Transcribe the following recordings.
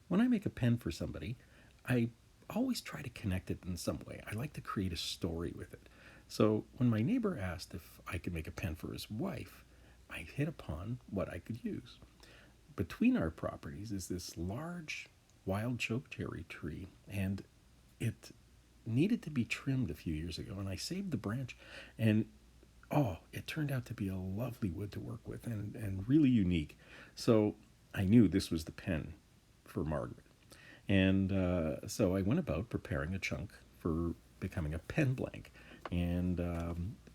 When I make a pen for somebody, I always try to connect it in some way. I like to create a story with it. So when my neighbor asked if I could make a pen for his wife, I hit upon what I could use. Between our properties is this large wild chokecherry tree, and it needed to be trimmed a few years ago, and I saved the branch, and oh, it turned out to be a lovely wood to work with and really unique. So I knew this was the pen for Margaret. And so I went about preparing a chunk for becoming a pen blank. And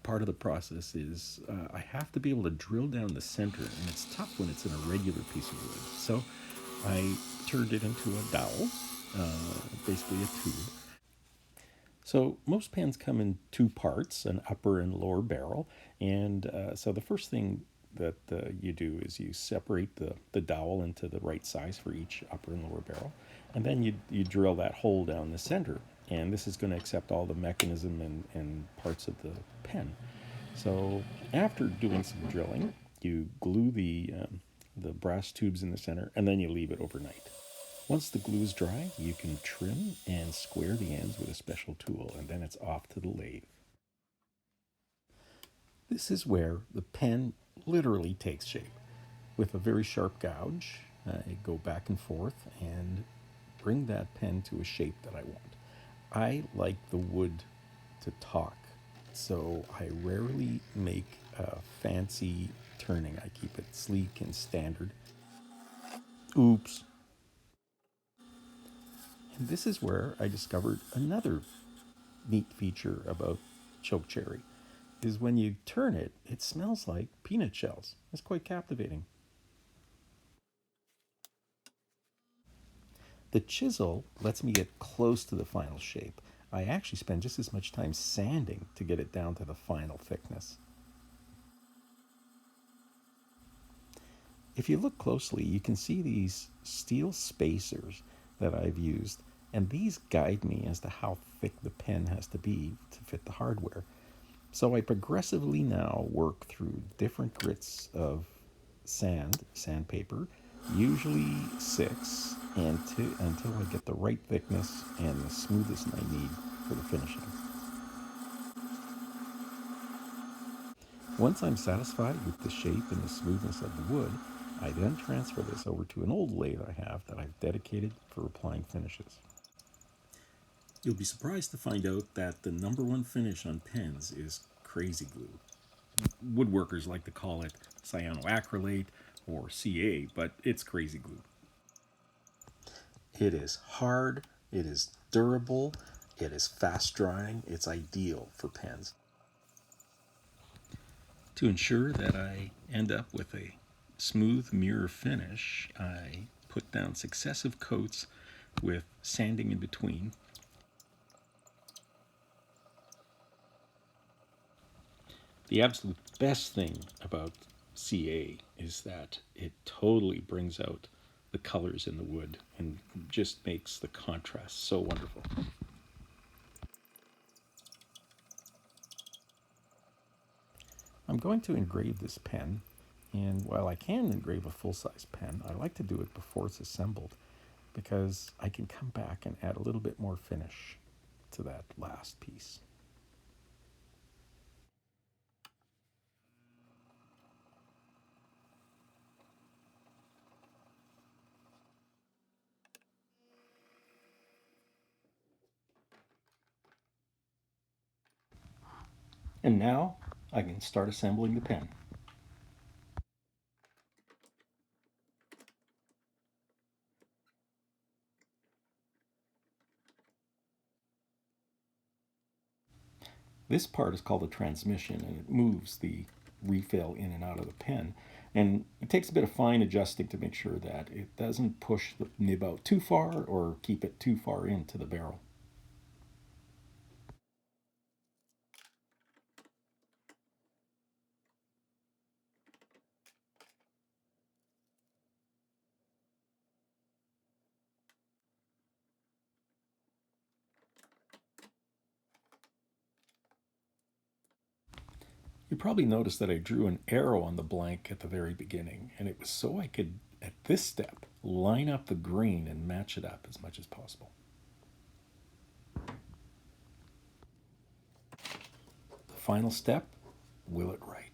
part of the process is I have to be able to drill down the center, and it's tough when it's in a regular piece of wood. So I turned it into a dowel, basically a tube. So most pens come in two parts, an upper and lower barrel. And so the first thing that you do is you separate the dowel into the right size for each upper and lower barrel. And then you drill that hole down the center. And this is going to accept all the mechanism and parts of the pen. So after doing some drilling, you glue the brass tubes in the center, and then you leave it overnight. Once the glue is dry, you can trim and square the ends with a special tool, and then it's off to the lathe. This is where the pen literally takes shape. With a very sharp gouge, I go back and forth and bring that pen to a shape that I want. I like the wood to talk, so I rarely make a fancy turning. I keep it sleek and standard. Oops. And this is where I discovered another neat feature about chokecherry is when you turn it, it smells like peanut shells. It's quite captivating. The chisel lets me get close to the final shape. I actually spend just as much time sanding to get it down to the final thickness. If you look closely, you can see these steel spacers that I've used, and these guide me as to how thick the pen has to be to fit the hardware. So I progressively now work through different grits of sandpaper, usually six, until I get the right thickness and the smoothest I need for the finishing. Once I'm satisfied with the shape and the smoothness of the wood, I then transfer this over to an old lathe I have that I've dedicated for applying finishes. You'll be surprised to find out that the number one finish on pens is crazy glue. Woodworkers like to call it cyanoacrylate or CA, but it's crazy glue. It is hard, it is durable, it is fast drying, it's ideal for pens. To ensure that I end up with a smooth mirror finish, I put down successive coats with sanding in between. The absolute best thing about CA is that it totally brings out the colors in the wood and just makes the contrast so wonderful. I'm going to engrave this pen, and while I can engrave a full-size pen, I like to do it before it's assembled because I can come back and add a little bit more finish to that last piece. And now I can start assembling the pen. This part is called a transmission, and it moves the refill in and out of the pen. And it takes a bit of fine adjusting to make sure that it doesn't push the nib out too far or keep it too far into the barrel. You probably noticed that I drew an arrow on the blank at the very beginning, and it was so I could, at this step, line up the grain and match it up as much as possible. The final step, will it right.